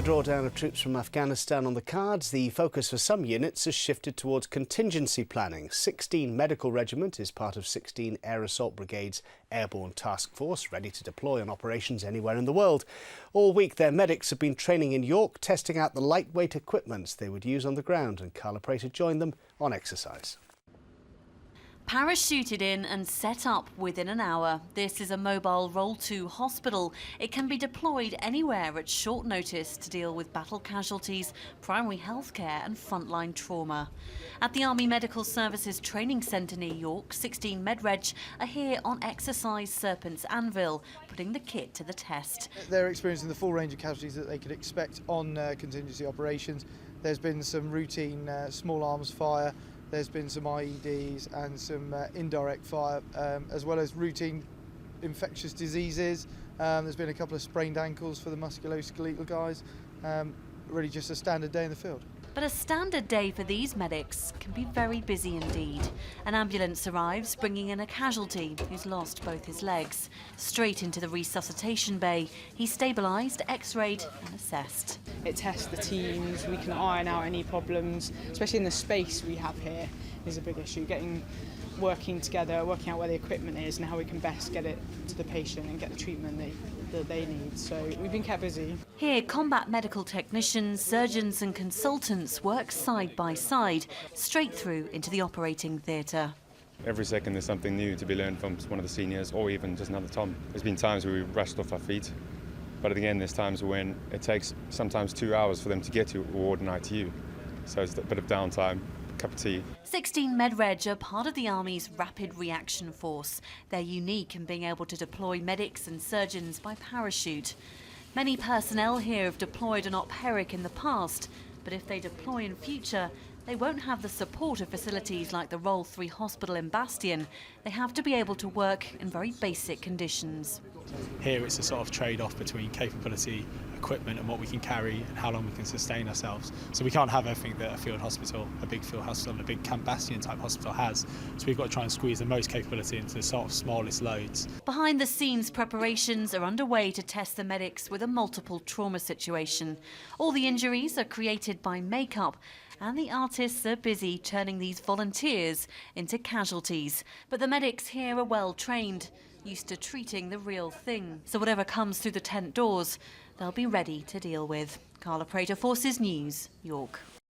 drawdown of troops from Afghanistan on the cards, the focus for some units has shifted towards contingency planning. 16 Medical Regiment is part of 16 Air Assault Brigade's airborne task force, ready to deploy on operations anywhere in the world. All week, their medics have been training in York, testing out the lightweight equipment they would use on the ground, and Carla Prater joined them on exercise. Parachuted in and set up within an hour. This is a mobile Roll-2 hospital. It can be deployed anywhere at short notice to deal with battle casualties, primary healthcare and frontline trauma. At the Army Medical Services Training Centre near York, 16 MedReg are here on exercise Serpent's Anvil, putting the kit to the test. They're experiencing the full range of casualties that they could expect on contingency operations. There's been some routine small arms fire. There's been some IEDs and some indirect fire, as well as routine infectious diseases. There's been a couple of sprained ankles for the musculoskeletal guys. Really just a standard day in the field. But a standard day for these medics can be very busy indeed. An ambulance arrives bringing in a casualty who's lost both his legs. Straight into the resuscitation bay, he's stabilised, x-rayed and assessed. It tests the teams, we can iron out any problems, especially in the space we have here is a big issue. Working together, working out where the equipment is and how we can best get it to the patient and get the treatment that they need. So we've been kept busy. Here, combat medical technicians, surgeons and consultants work side by side, straight through into the operating theatre. Every second there's something new to be learned from one of the seniors or even just another Tom. There's been times where we've rushed off our feet, but again there's times when it takes sometimes 2 hours for them to get to a ward in ITU. So it's a bit of downtime. Cup of tea. 16 MedReg are part of the Army's Rapid Reaction Force. They're unique in being able to deploy medics and surgeons by parachute. Many personnel here have deployed on Op Herrick in the past, but if they deploy in future, they won't have the support of facilities like the Roll-3 hospital in Bastion. They have to be able to work in very basic conditions. Here it's a sort of trade-off between capability, equipment and what we can carry and how long we can sustain ourselves. So we can't have everything that a field hospital, a big field hospital and a big Camp Bastion type hospital has. So we've got to try and squeeze the most capability into the sort of smallest loads. Behind the scenes preparations are underway to test the medics with a multiple trauma situation. All the injuries are created by makeup and the artists are busy turning these volunteers into casualties. But the medics here are well trained, used to treating the real thing. So whatever comes through the tent doors, they'll be ready to deal with. Carla Prater, Forces News, York.